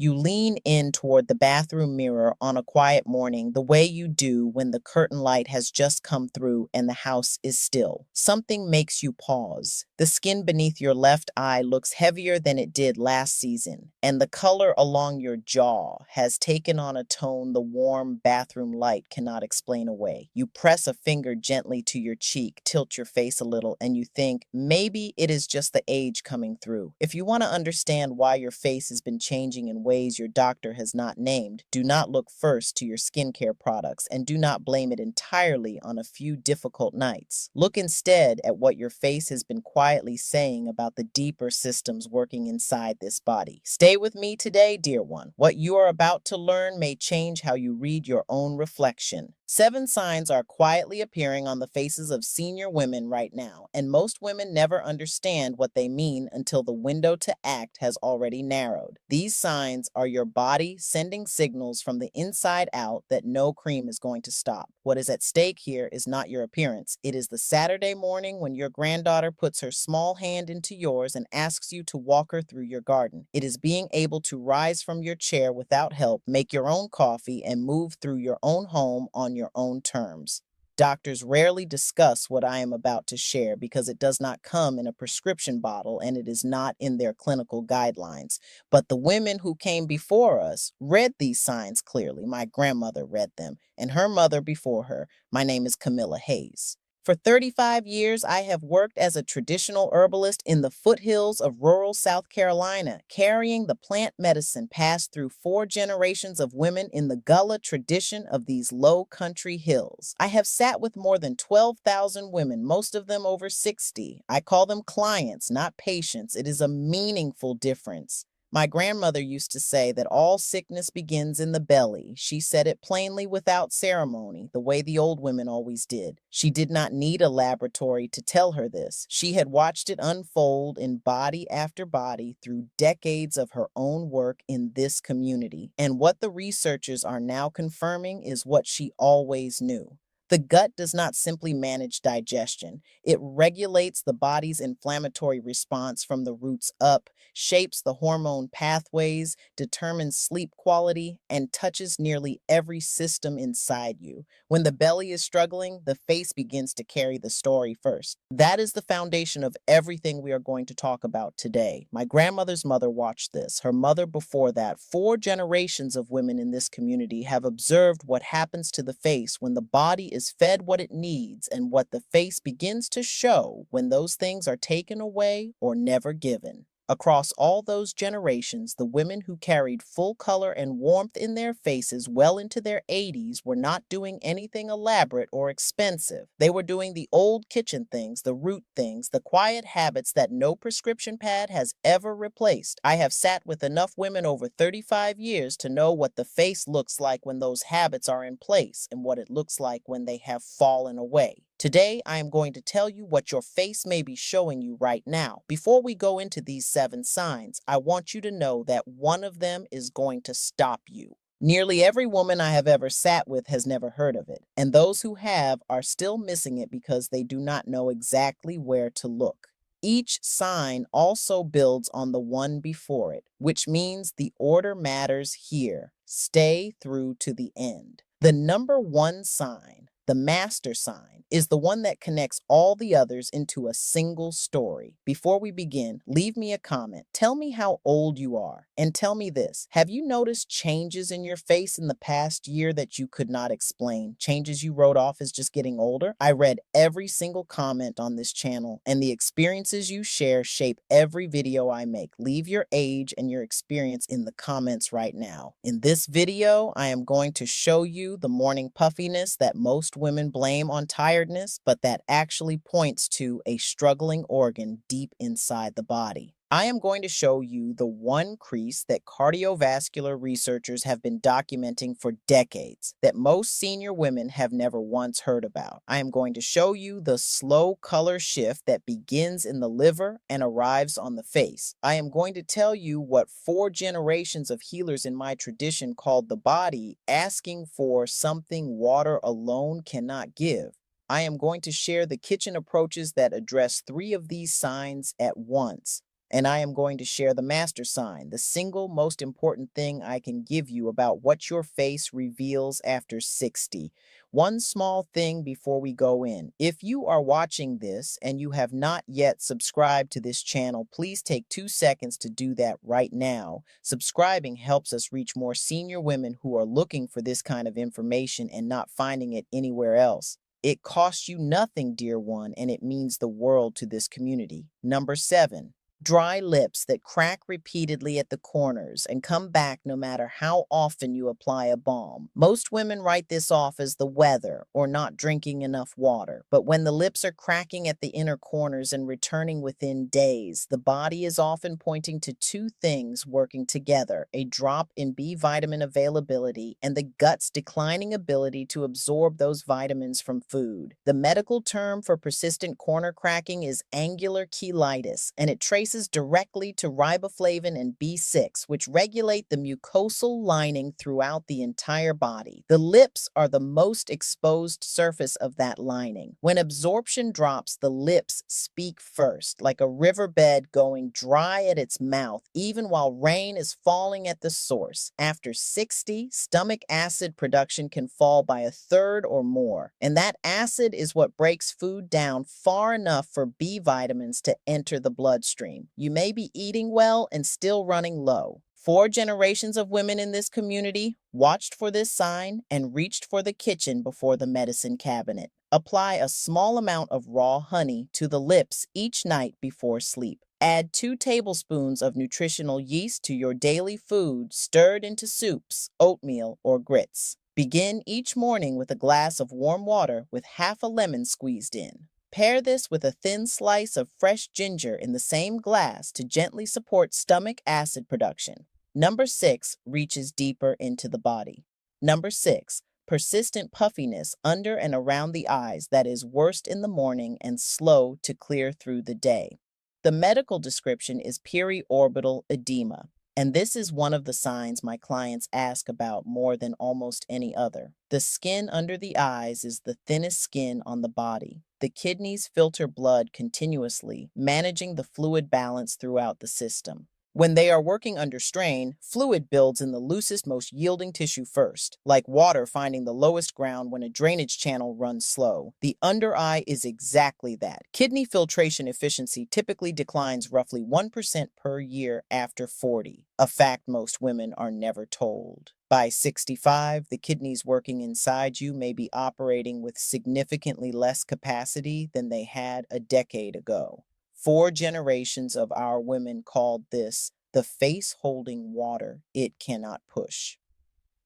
You lean in toward the bathroom mirror on a quiet morning, the way you do when the curtain light has just come through and the house is still. Something makes you pause. The skin beneath your left eye looks heavier than it did last season, and the color along your jaw has taken on a tone the warm bathroom light cannot explain away. You press a finger gently to your cheek, tilt your face a little, and you think maybe it is just the age coming through. If you want to understand why your face has been changing in ways your doctor has not named, do not look first to your skincare products and do not blame it entirely on a few difficult nights. Look instead at what your face has been quietly saying about the deeper systems working inside this body. Stay with me today, dear one. What you are about to learn may change how you read your own reflection. 7 signs are quietly appearing on the faces of senior women right now, and most women never understand what they mean until the window to act has already narrowed. These signs are your body sending signals from the inside out that no cream is going to stop. What is at stake here is not your appearance. It is the Saturday morning when your granddaughter puts her small hand into yours and asks you to walk her through your garden. It is being able to rise from your chair without help, make your own coffee, and move through your own home on your own terms. Doctors rarely discuss what I am about to share because it does not come in a prescription bottle and it is not in their clinical guidelines. But the women who came before us read these signs clearly. My grandmother read them, and her mother before her. My name is Camilla Hayes. For 35 years, I have worked as a traditional herbalist in the foothills of rural South Carolina, carrying the plant medicine passed through 4 generations of women in the Gullah tradition of these low country hills. I have sat with more than 12,000 women, most of them over 60. I call them clients, not patients. It is a meaningful difference. My grandmother used to say that all sickness begins in the belly. She said it plainly without ceremony, the way the old women always did. She did not need a laboratory to tell her this. She had watched it unfold in body after body through decades of her own work in this community. And what the researchers are now confirming is what she always knew. The gut does not simply manage digestion. It regulates the body's inflammatory response from the roots up, shapes the hormone pathways, determines sleep quality, and touches nearly every system inside you. When the belly is struggling, the face begins to carry the story first. That is the foundation of everything we are going to talk about today. My grandmother's mother watched this. Her mother before that. 4 generations of women in this community have observed what happens to the face when the body is fed what it needs and what the face begins to show when those things are taken away or never given. Across all those generations, the women who carried full color and warmth in their faces well into their 80s were not doing anything elaborate or expensive. They were doing the old kitchen things, the root things, the quiet habits that no prescription pad has ever replaced. I have sat with enough women over 35 years to know what the face looks like when those habits are in place and what it looks like when they have fallen away. Today, I am going to tell you what your face may be showing you right now. Before we go into these 7 signs, I want you to know that one of them is going to stop you. Nearly every woman I have ever sat with has never heard of it, and those who have are still missing it because they do not know exactly where to look. Each sign also builds on the one before it, which means the order matters here. Stay through to the end. The number 1 sign, the master sign, is the one that connects all the others into a single story. Before we begin, leave me a comment. Tell me how old you are. And tell me this, have you noticed changes in your face in the past year that you could not explain? Changes you wrote off as just getting older? I read every single comment on this channel, and the experiences you share shape every video I make. Leave your age and your experience in the comments right now. In this video, I am going to show you the morning puffiness that most women blame on tiredness, but that actually points to a struggling organ deep inside the body. I am going to show you the one crease that cardiovascular researchers have been documenting for decades that most senior women have never once heard about. I am going to show you the slow color shift that begins in the liver and arrives on the face. I am going to tell you what 4 generations of healers in my tradition called the body asking for something water alone cannot give. I am going to share the kitchen approaches that address 3 of these signs at once. And I am going to share the master sign, the single most important thing I can give you about what your face reveals after 60. One small thing before we go in. If you are watching this and you have not yet subscribed to this channel, please take 2 seconds to do that right now. Subscribing helps us reach more senior women who are looking for this kind of information and not finding it anywhere else. It costs you nothing, dear one, and it means the world to this community. Number 7. Dry lips that crack repeatedly at the corners and come back no matter how often you apply a balm. Most women write this off as the weather or not drinking enough water, but when the lips are cracking at the inner corners and returning within days, the body is often pointing to two things working together: a drop in B vitamin availability and the gut's declining ability to absorb those vitamins from food. The medical term for persistent corner cracking is angular cheilitis, and it traces directly to riboflavin and B6, which regulate the mucosal lining throughout the entire body. The lips are the most exposed surface of that lining. When absorption drops, the lips speak first, like a riverbed going dry at its mouth, even while rain is falling at the source. After 60, stomach acid production can fall by a third or more, and that acid is what breaks food down far enough for B vitamins to enter the bloodstream. You may be eating well and still running low. 4 generations of women in this community watched for this sign and reached for the kitchen before the medicine cabinet. Apply a small amount of raw honey to the lips each night before sleep. Add 2 tablespoons of nutritional yeast to your daily food, stirred into soups, oatmeal, or grits. Begin each morning with a glass of warm water with half a lemon squeezed in. Pair this with a thin slice of fresh ginger in the same glass to gently support stomach acid production. Number 6 reaches deeper into the body. Number 6, persistent puffiness under and around the eyes that is worst in the morning and slow to clear through the day. The medical description is periorbital edema, and this is one of the signs my clients ask about more than almost any other. The skin under the eyes is the thinnest skin on the body. The kidneys filter blood continuously, managing the fluid balance throughout the system. When they are working under strain, fluid builds in the loosest, most yielding tissue first, like water finding the lowest ground when a drainage channel runs slow. The under eye is exactly that. Kidney filtration efficiency typically declines roughly 1% per year after 40, a fact most women are never told. By 65, the kidneys working inside you may be operating with significantly less capacity than they had a decade ago. 4 generations of our women called this the face holding water it cannot push.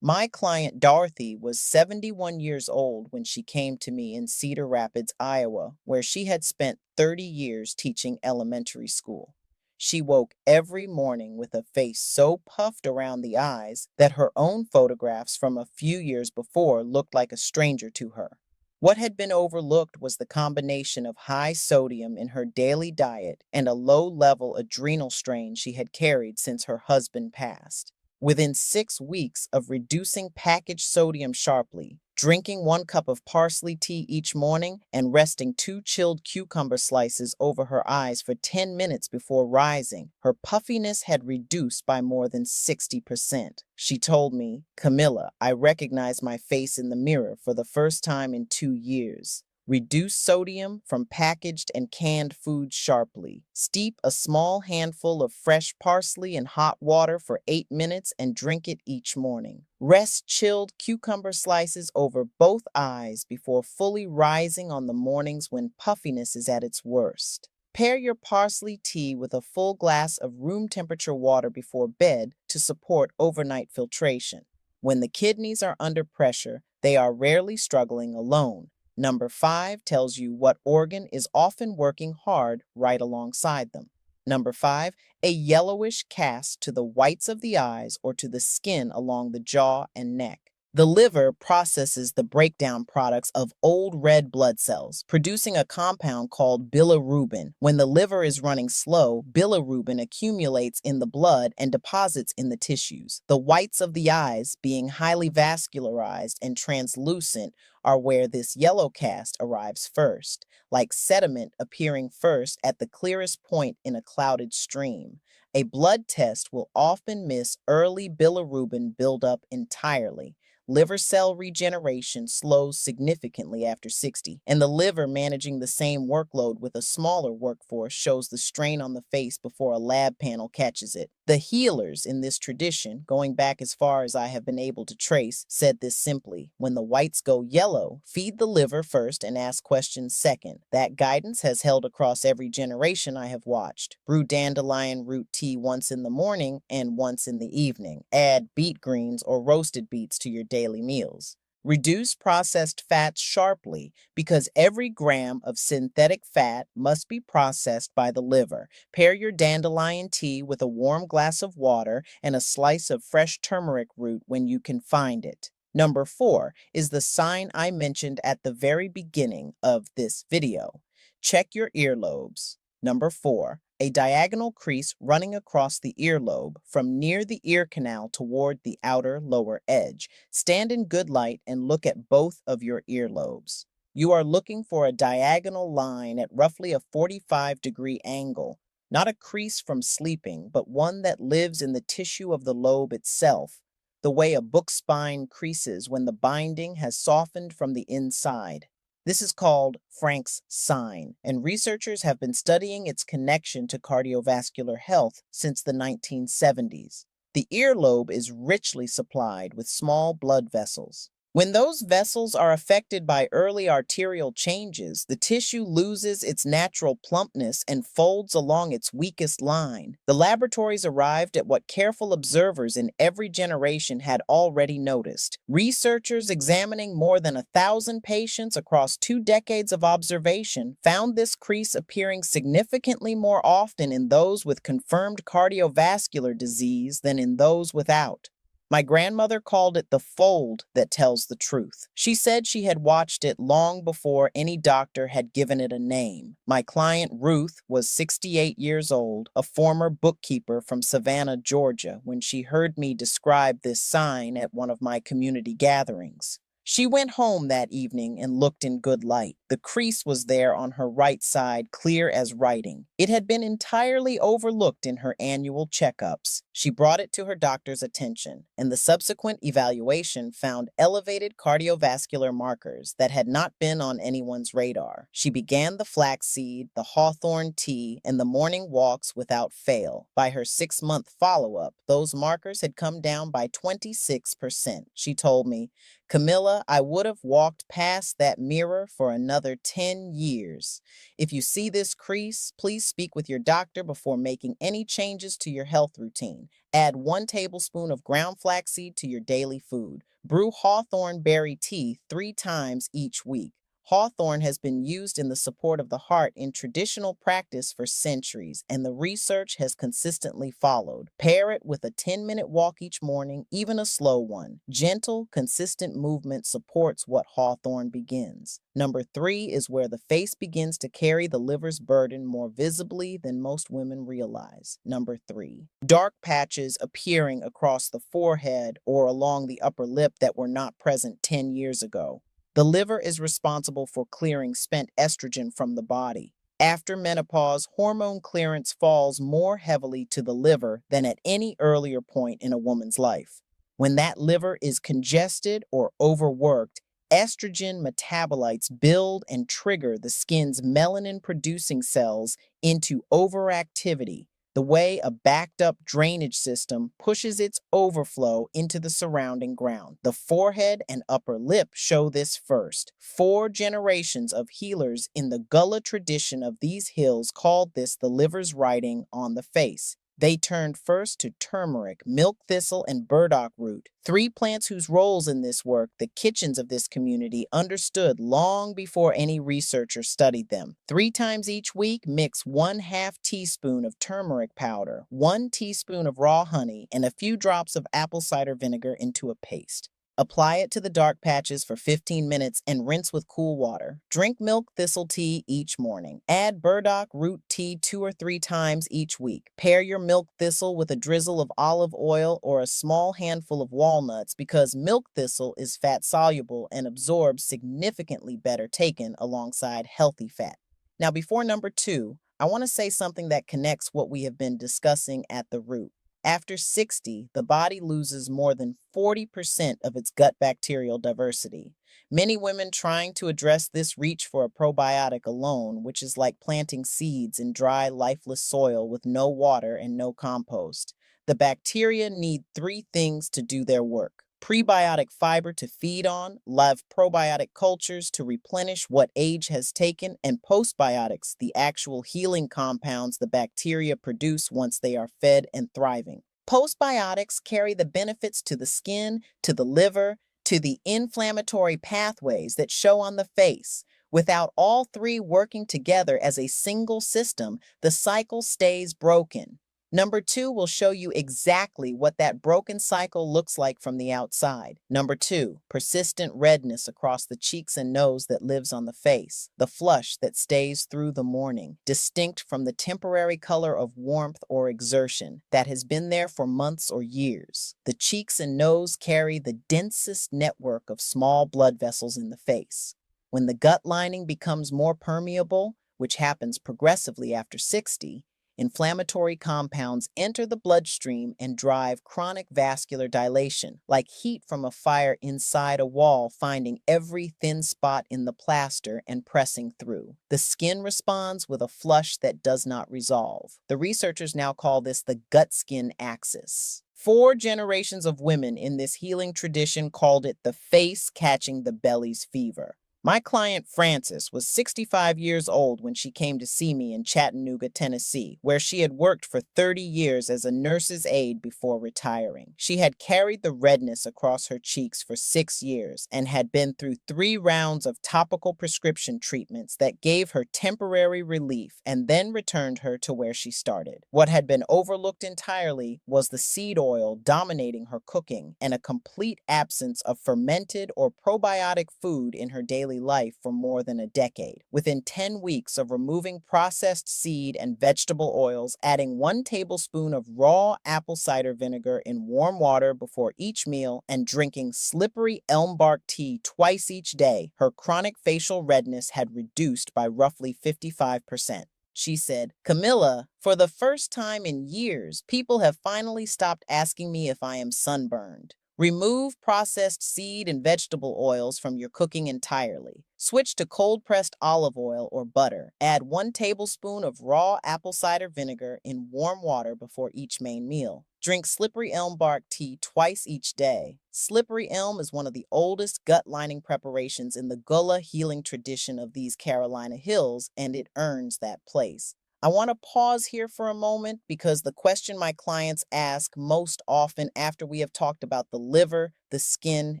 My client Dorothy was 71 years old when she came to me in Cedar Rapids, Iowa, where she had spent 30 years teaching elementary school. She woke every morning with a face so puffed around the eyes that her own photographs from a few years before looked like a stranger to her. What had been overlooked was the combination of high sodium in her daily diet and a low-level adrenal strain she had carried since her husband passed. Within 6 weeks of reducing packaged sodium sharply, drinking 1 cup of parsley tea each morning, and resting 2 chilled cucumber slices over her eyes for 10 minutes before rising, her puffiness had reduced by more than 60%. She told me, "Camilla, I recognize my face in the mirror for the first time in 2 years. Reduce sodium from packaged and canned foods sharply. Steep a small handful of fresh parsley in hot water for 8 minutes and drink it each morning. Rest chilled cucumber slices over both eyes before fully rising on the mornings when puffiness is at its worst. Pair your parsley tea with a full glass of room temperature water before bed to support overnight filtration. When the kidneys are under pressure, they are rarely struggling alone. Number 5 tells you what organ is often working hard right alongside them. Number 5, a yellowish cast to the whites of the eyes or to the skin along the jaw and neck. The liver processes the breakdown products of old red blood cells, producing a compound called bilirubin. When the liver is running slow, bilirubin accumulates in the blood and deposits in the tissues. The whites of the eyes, being highly vascularized and translucent, are where this yellow cast arrives first, like sediment appearing first at the clearest point in a clouded stream. A blood test will often miss early bilirubin buildup entirely. Liver cell regeneration slows significantly after 60, and the liver managing the same workload with a smaller workforce shows the strain on the face before a lab panel catches it. The healers in this tradition, going back as far as I have been able to trace, said this simply: when the whites go yellow, feed the liver first and ask questions second. That guidance has held across every generation I have watched. Brew dandelion root tea once in the morning and once in the evening. Add beet greens or roasted beets to your daily meals. Reduce processed fats sharply because every gram of synthetic fat must be processed by the liver. Pair your dandelion tea with a warm glass of water and a slice of fresh turmeric root when you can find it. Number 4 is the sign I mentioned at the very beginning of this video. Check your earlobes. Number 4, a diagonal crease running across the earlobe from near the ear canal toward the outer lower edge. Stand in good light and look at both of your earlobes. You are looking for a diagonal line at roughly a 45-degree angle, not a crease from sleeping, but one that lives in the tissue of the lobe itself, the way a book spine creases when the binding has softened from the inside. This is called Frank's sign, and researchers have been studying its connection to cardiovascular health since the 1970s. The earlobe is richly supplied with small blood vessels. When those vessels are affected by early arterial changes, the tissue loses its natural plumpness and folds along its weakest line. The laboratories arrived at what careful observers in every generation had already noticed. Researchers examining more than 1,000 patients across 2 decades of observation found this crease appearing significantly more often in those with confirmed cardiovascular disease than in those without. My grandmother called it the fold that tells the truth. She said she had watched it long before any doctor had given it a name. My client Ruth was 68 years old, a former bookkeeper from Savannah, Georgia, when she heard me describe this sign at one of my community gatherings. She went home that evening and looked in good light. The crease was there on her right side, clear as writing. It had been entirely overlooked in her annual checkups. She brought it to her doctor's attention, and the subsequent evaluation found elevated cardiovascular markers that had not been on anyone's radar. She began the flaxseed, the hawthorn tea, and the morning walks without fail. By her 6-month follow-up, those markers had come down by 26%. She told me, "Camilla, I would have walked past that mirror for another 10 years. If you see this crease, please speak with your doctor before making any changes to your health routine. Add 1 tablespoon of ground flaxseed to your daily food. Brew hawthorn berry tea 3 times each week. Hawthorn has been used in the support of the heart in traditional practice for centuries, and the research has consistently followed. Pair it with a 10-minute walk each morning, even a slow one. Gentle, consistent movement supports what hawthorn begins. Number 3 is where the face begins to carry the liver's burden more visibly than most women realize. Number 3, dark patches appearing across the forehead or along the upper lip that were not present 10 years ago. The liver is responsible for clearing spent estrogen from the body. After menopause, hormone clearance falls more heavily to the liver than at any earlier point in a woman's life. When that liver is congested or overworked, estrogen metabolites build and trigger the skin's melanin-producing cells into overactivity, the way a backed up drainage system pushes its overflow into the surrounding ground. The forehead and upper lip show this first. 4 generations of healers in the Gullah tradition of these hills called this the liver's writing on the face. They turned first to turmeric, milk thistle, and burdock root, 3 plants whose roles in this work the kitchens of this community understood long before any researcher studied them. 3 times each week, mix 1/2 teaspoon of turmeric powder, 1 teaspoon of raw honey, and a few drops of apple cider vinegar into a paste. Apply it to the dark patches for 15 minutes and rinse with cool water. Drink milk thistle tea each morning. Add burdock root tea 2 or 3 times each week. Pair your milk thistle with a drizzle of olive oil or a small handful of walnuts because milk thistle is fat soluble and absorbs significantly better taken alongside healthy fat. Now, before number 2, I want to say something that connects what we have been discussing at the root. After 60, the body loses more than 40% of its gut bacterial diversity. Many women trying to address this reach for a probiotic alone, which is like planting seeds in dry, lifeless soil with no water and no compost. The bacteria need 3 things to do their work: prebiotic fiber to feed on, live probiotic cultures to replenish what age has taken, and postbiotics, the actual healing compounds the bacteria produce once they are fed and thriving. Postbiotics carry the benefits to the skin, to the liver, to the inflammatory pathways that show on the face. Without all 3 working together as a single system, the cycle stays broken. Number 2 will show you exactly what that broken cycle looks like from the outside. Number 2, persistent redness across the cheeks and nose that lives on the face. The flush that stays through the morning, distinct from the temporary color of warmth or exertion that has been there for months or years. The cheeks and nose carry the densest network of small blood vessels in the face. When the gut lining becomes more permeable, which happens progressively after 60, inflammatory compounds enter the bloodstream and drive chronic vascular dilation, like heat from a fire inside a wall, finding every thin spot in the plaster and pressing through. The skin responds with a flush that does not resolve. The researchers now call this the gut-skin axis. 4 generations of women in this healing tradition called it the face catching the belly's fever. My client Frances was 65 years old when she came to see me in Chattanooga, Tennessee, where she had worked for 30 years as a nurse's aide before retiring. She had carried the redness across her cheeks for 6 years and had been through 3 rounds of topical prescription treatments that gave her temporary relief and then returned her to where she started. What had been overlooked entirely was the seed oil dominating her cooking and a complete absence of fermented or probiotic food in her daily life for more than a decade. Within 10 weeks of removing processed seed and vegetable oils, adding 1 tablespoon of raw apple cider vinegar in warm water before each meal, and drinking slippery elm bark tea twice each day, her chronic facial redness had reduced by roughly 55%. She said, "Camilla, for the first time in years, people have finally stopped asking me if I am sunburned. Remove processed seed and vegetable oils from your cooking entirely. Switch to cold-pressed olive oil or butter. Add 1 tablespoon of raw apple cider vinegar in warm water before each main meal. Drink slippery elm bark tea twice each day." Slippery elm is one of the oldest gut lining preparations in the Gullah healing tradition of these Carolina hills, and it earns that place. I want to pause here for a moment because the question my clients ask most often after we have talked about the liver, the skin,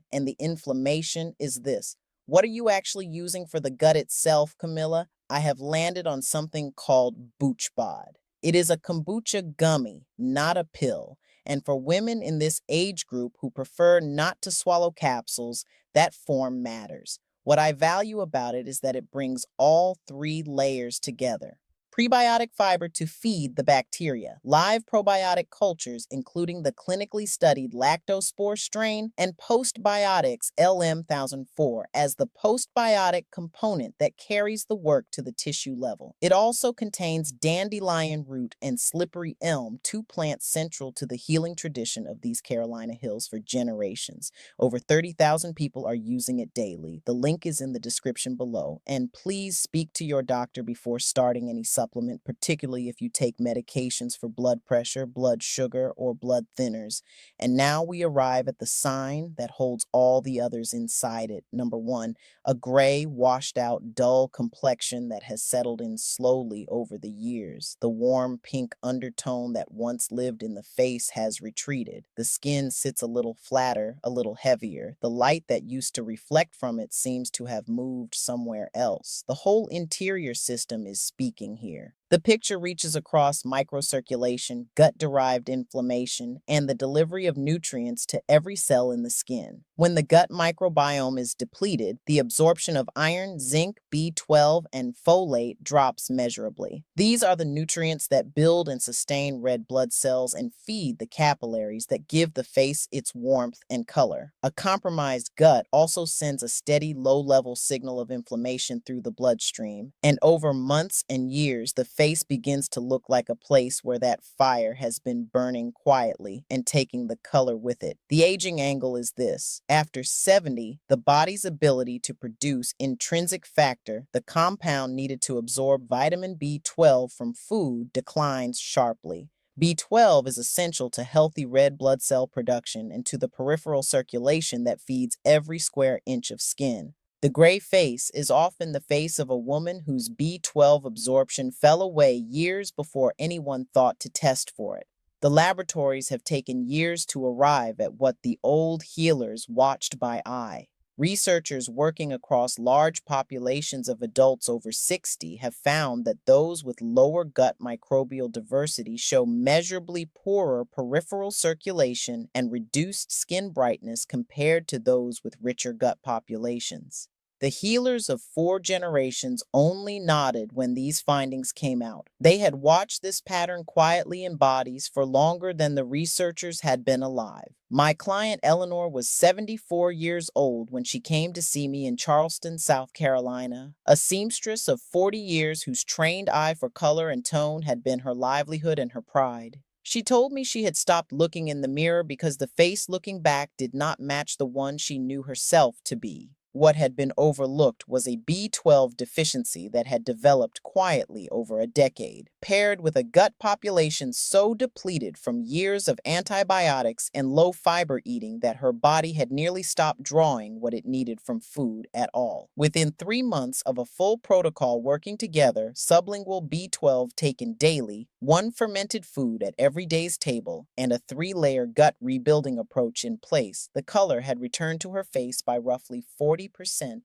and the inflammation is this: what are you actually using for the gut itself, Camilla? I have landed on something called BoochBod. It is a kombucha gummy, not a pill. And for women in this age group who prefer not to swallow capsules, that form matters. What I value about it is that it brings all 3 layers together: prebiotic fiber to feed the bacteria, live probiotic cultures, including the clinically studied lactospore strain, and postbiotics LM1004 as the postbiotic component that carries the work to the tissue level. It also contains dandelion root and slippery elm, 2 plants central to the healing tradition of these Carolina hills for generations. Over 30,000 people are using it daily. The link is in the description below. And please speak to your doctor before starting any supplement, particularly if you take medications for blood pressure, blood sugar, or blood thinners. And now we arrive at the sign that holds all the others inside it. Number 1, a gray, washed out, dull complexion that has settled in slowly over the years. The warm pink undertone that once lived in the face has retreated. The skin sits a little flatter, a little heavier. The light that used to reflect from it seems to have moved somewhere else. The whole interior system is speaking here. The picture reaches across microcirculation, gut-derived inflammation, and the delivery of nutrients to every cell in the skin. When the gut microbiome is depleted, the absorption of iron, zinc, B12, and folate drops measurably. These are the nutrients that build and sustain red blood cells and feed the capillaries that give the face its warmth and color. A compromised gut also sends a steady low-level signal of inflammation through the bloodstream, and over months and years, the face begins to look like a place where that fire has been burning quietly and taking the color with it. The aging angle is this. After 70, the body's ability to produce intrinsic factor, the compound needed to absorb vitamin B12 from food, declines sharply. B12 is essential to healthy red blood cell production and to the peripheral circulation that feeds every square inch of skin. The gray face is often the face of a woman whose B12 absorption fell away years before anyone thought to test for it. The laboratories have taken years to arrive at what the old healers watched by eye. Researchers working across large populations of adults over 60 have found that those with lower gut microbial diversity show measurably poorer peripheral circulation and reduced skin brightness compared to those with richer gut populations. The healers of 4 generations only nodded when these findings came out. They had watched this pattern quietly in bodies for longer than the researchers had been alive. My client Eleanor was 74 years old when she came to see me in Charleston, South Carolina, a seamstress of 40 years whose trained eye for color and tone had been her livelihood and her pride. She told me she had stopped looking in the mirror because the face looking back did not match the one she knew herself to be. What had been overlooked was a B12 deficiency that had developed quietly over a decade, paired with a gut population so depleted from years of antibiotics and low fiber eating that her body had nearly stopped drawing what it needed from food at all. Within 3 months of a full protocol working together, sublingual B12 taken daily, one fermented food at every day's table, and a 3-layer gut rebuilding approach in place, the color had returned to her face by roughly 40%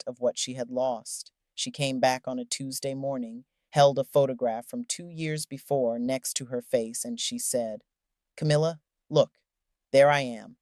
of what she had lost. She came back on a Tuesday morning, held a photograph from 2 years before next to her face, and she said, "Camilla, look, there I am.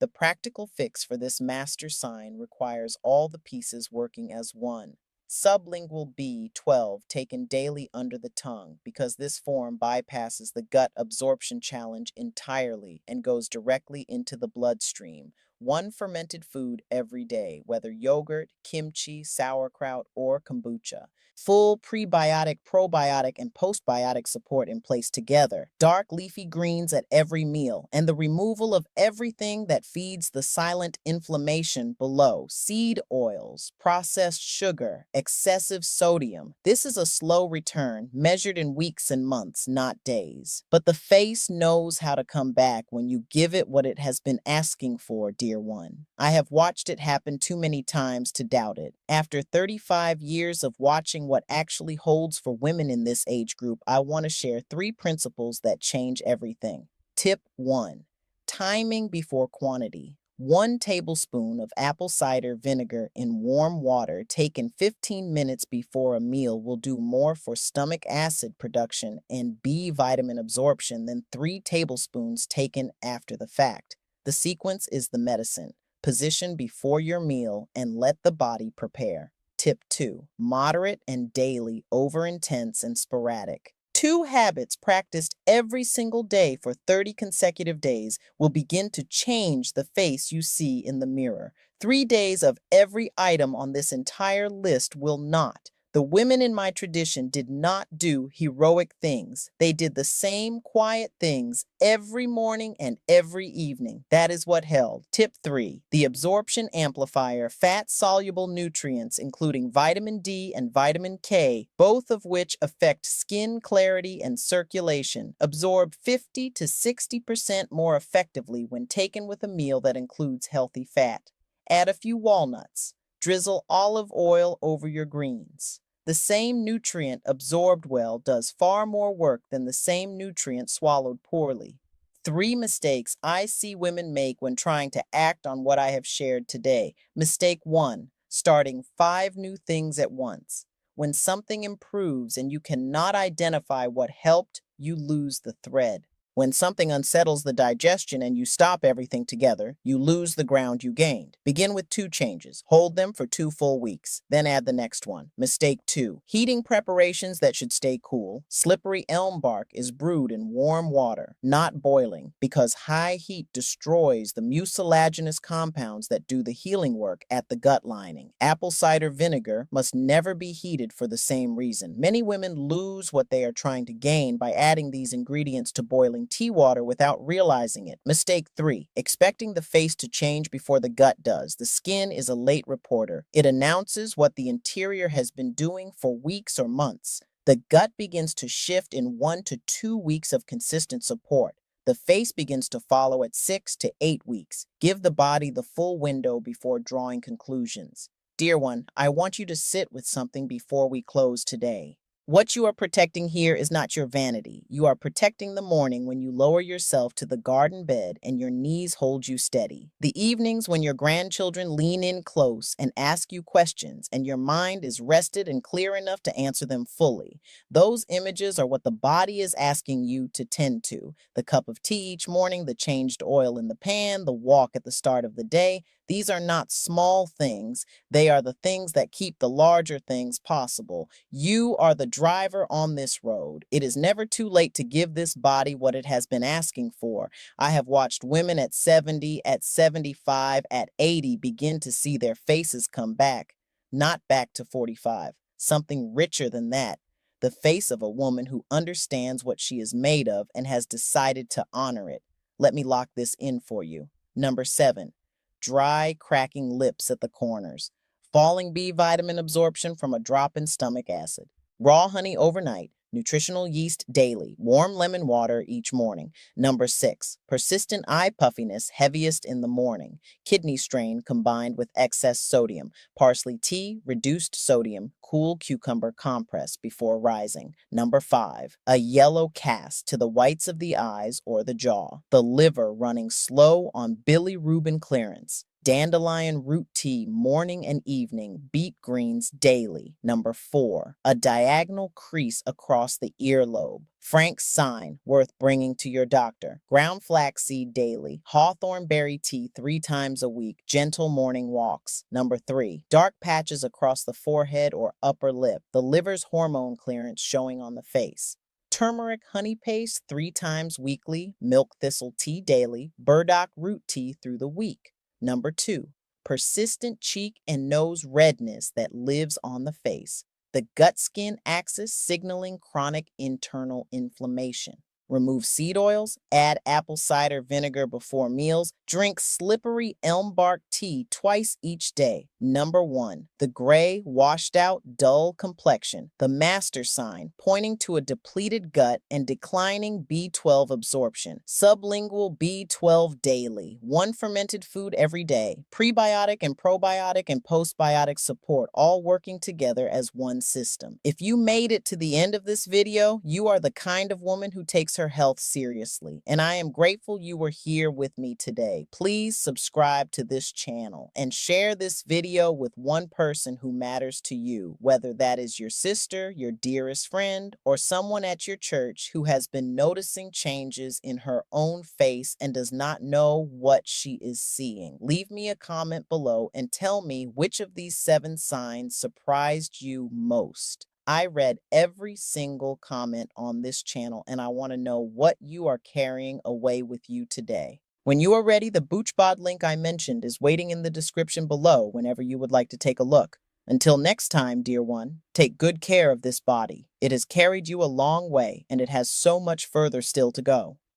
The practical fix for this master sign requires all the pieces working as one. Sublingual B12 taken daily under the tongue because this form bypasses the gut absorption challenge entirely and goes directly into the bloodstream. One fermented food every day, whether yogurt, kimchi, sauerkraut, or kombucha. Full prebiotic, probiotic, and postbiotic support in place together. Dark leafy greens at every meal, and the removal of everything that feeds the silent inflammation below. Seed oils, processed sugar, excessive sodium. This is a slow return, measured in weeks and months, not days. But the face knows how to come back when you give it what it has been asking for, dear one. I have watched it happen too many times to doubt it. After 35 years of watching what actually holds for women in this age group, I want to share 3 principles that change everything. Tip 1. Timing before quantity. 1 tablespoon of apple cider vinegar in warm water taken 15 minutes before a meal will do more for stomach acid production and B vitamin absorption than 3 tablespoons taken after the fact. The sequence is the medicine. Position before your meal and let the body prepare. Tip 2. Moderate and daily over intense and sporadic. 2 habits practiced every single day for 30 consecutive days will begin to change the face you see in the mirror. 3 days of every item on this entire list will not. The women in my tradition did not do heroic things. They did the same quiet things every morning and every evening. That is what held. Tip 3. The absorption amplifier, fat-soluble nutrients, including vitamin D and vitamin K, both of which affect skin clarity and circulation, absorb 50 to 60% more effectively when taken with a meal that includes healthy fat. Add a few walnuts. Drizzle olive oil over your greens. The same nutrient absorbed well does far more work than the same nutrient swallowed poorly. 3 mistakes I see women make when trying to act on what I have shared today. Mistake 1, starting 5 new things at once. When something improves and you cannot identify what helped, you lose the thread. When something unsettles the digestion and you stop everything together, you lose the ground you gained. Begin with 2 changes. Hold them for 2 full weeks. Then add the next one. Mistake 2. Heating preparations that should stay cool. Slippery elm bark is brewed in warm water, not boiling, because high heat destroys the mucilaginous compounds that do the healing work at the gut lining. Apple cider vinegar must never be heated for the same reason. Many women lose what they are trying to gain by adding these ingredients to boiling tea water without realizing it. Mistake 3. Expecting the face to change before the gut does. The skin is a late reporter. It announces what the interior has been doing for weeks or months. The gut begins to shift in 1 to 2 weeks of consistent support. The face begins to follow at 6 to 8 weeks. Give the body the full window before drawing conclusions. Dear one, I want you to sit with something before we close today. What you are protecting here is not your vanity. You are protecting the morning when you lower yourself to the garden bed and your knees hold you steady. The evenings when your grandchildren lean in close and ask you questions and your mind is rested and clear enough to answer them fully. Those images are what the body is asking you to tend to. The cup of tea each morning, the changed oil in the pan, the walk at the start of the day. These are not small things. They are the things that keep the larger things possible. You are the driver on this road. It is never too late to give this body what it has been asking for. I have watched women at 70, at 75, at 80 begin to see their faces come back. Not back to 45. Something richer than that. The face of a woman who understands what she is made of and has decided to honor it. Let me lock this in for you. Number 7. Dry, cracking lips at the corners. Falling B vitamin absorption from a drop in stomach acid. Raw honey overnight. Nutritional yeast daily. Warm lemon water each morning. Number 6. Persistent eye puffiness heaviest in the morning. Kidney strain combined with excess sodium. Parsley tea, reduced sodium, cool cucumber compress before rising. Number 5. A yellow cast to the whites of the eyes or the jaw. The liver running slow on bilirubin clearance. Dandelion root tea morning and evening, beet greens daily. Number 4, a diagonal crease across the earlobe. Frank's sign, worth bringing to your doctor. Ground flaxseed daily. Hawthorn berry tea 3 times a week. Gentle morning walks. Number 3, dark patches across the forehead or upper lip. The liver's hormone clearance showing on the face. Turmeric honey paste 3 times weekly. Milk thistle tea daily. Burdock root tea through the week. Number 2, persistent cheek and nose redness that lives on the face. The gut-skin axis signaling chronic internal inflammation. Remove seed oils, add apple cider vinegar before meals, drink slippery elm bark tea twice each day. Number 1, the gray, washed out, dull complexion, the master sign pointing to a depleted gut and declining B12 absorption. Sublingual B12 daily, 1 fermented food every day, prebiotic and probiotic and postbiotic support all working together as one system. If you made it to the end of this video, you are the kind of woman who takes her health seriously, and I am grateful you were here with me today. Please subscribe to this channel and share this video with one person who matters to you, whether that is your sister, your dearest friend, or someone at your church who has been noticing changes in her own face and does not know what she is seeing. Leave me a comment below and tell me which of these 7 signs surprised you most. I read every single comment on this channel, and I want to know what you are carrying away with you today. When you are ready, the BoochBod link I mentioned is waiting in the description below whenever you would like to take a look. Until next time, dear one, take good care of this body. It has carried you a long way, and it has so much further still to go.